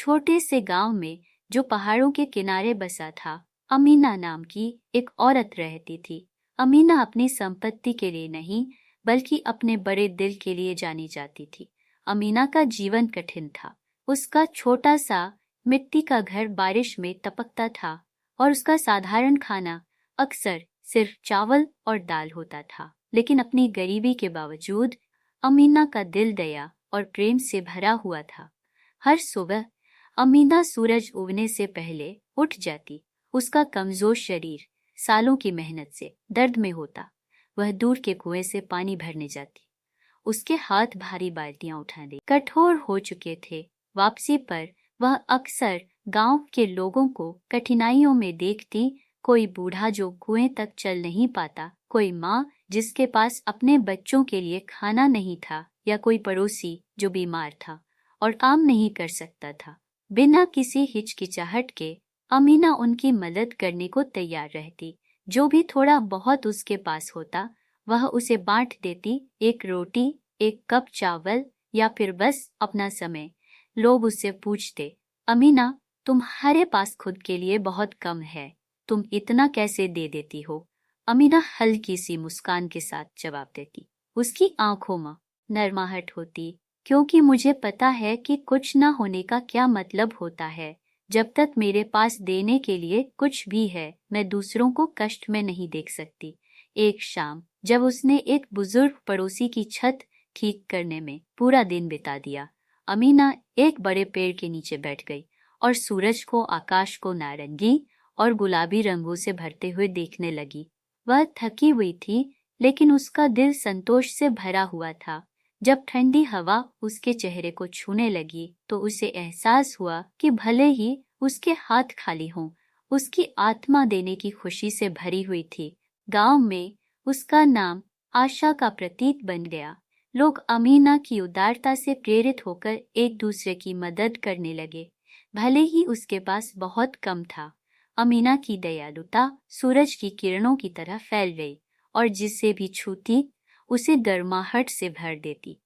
छोटे से गांव में, जो पहाड़ों के किनारे बसा था, अमीना नाम की एक औरत रहती थी। अमीना अपनी संपत्ति के लिए नहीं, बल्कि अपने बड़े दिल के लिए जानी जाती थी। अमीना का जीवन कठिन था। उसका छोटा सा मिट्टी का घर बारिश में तपकता था और उसका साधारण खाना अक्सर सिर्फ चावल और दाल होता था। लेकिन अपनी गरीबी के बावजूद अमीना का दिल दया और प्रेम से भरा हुआ था। हर सुबह अमीना सूरज उगने से पहले उठ जाती। उसका कमजोर शरीर सालों की मेहनत से दर्द में होता। वह दूर के कुएं से पानी भरने जाती। उसके हाथ भारी बाल्टियां उठाने कठोर हो चुके थे। वापसी पर वह अक्सर गांव के लोगों को कठिनाइयों में देखती। कोई बूढ़ा जो कुएं तक चल नहीं पाता, कोई माँ जिसके पास अपने बच्चों के लिए खाना नहीं था, या कोई पड़ोसी जो बीमार था और काम नहीं कर सकता था। बिना किसी हिचकिचाहट के अमीना उनकी मदद करने को तैयार रहती। जो भी थोड़ा बहुत उसके पास होता, वह उसे बांट देती। एक रोटी, एक कप चावल, या फिर बस अपना समय। लोग उससे पूछते, अमीना, तुम्हारे पास खुद के लिए बहुत कम है, तुम इतना कैसे दे देती हो? अमीना हल्की सी मुस्कान के साथ जवाब देती। उसकी आंखों में नरमाहट होती, क्योंकि मुझे पता है कि कुछ ना होने का क्या मतलब होता है। जब तक मेरे पास देने के लिए कुछ भी है, मैं दूसरों को कष्ट में नहीं देख सकती। एक शाम जब उसने एक बुजुर्ग पड़ोसी की छत ठीक करने में पूरा दिन बिता दिया, अमीना एक बड़े पेड़ के नीचे बैठ गई और सूरज को, आकाश को नारंगी और गुलाबी रंगों से भरते हुए देखने लगी। वह थकी हुई थी, लेकिन उसका दिल संतोष से भरा हुआ था। जब ठंडी हवा उसके चेहरे को छूने लगी, तो उसे एहसास हुआ कि भले ही उसके हाथ खाली हों, उसकी आत्मा देने की खुशी से भरी हुई थी। गांव में उसका नाम आशा का प्रतीक बन गया। लोग अमीना की उदारता से प्रेरित होकर एक दूसरे की मदद करने लगे। भले ही उसके पास बहुत कम था, अमीना की दयालुता सूरज की किरणों की तरह फैल गई और जिसे भी छूती उसे गर्माहट से भर देती।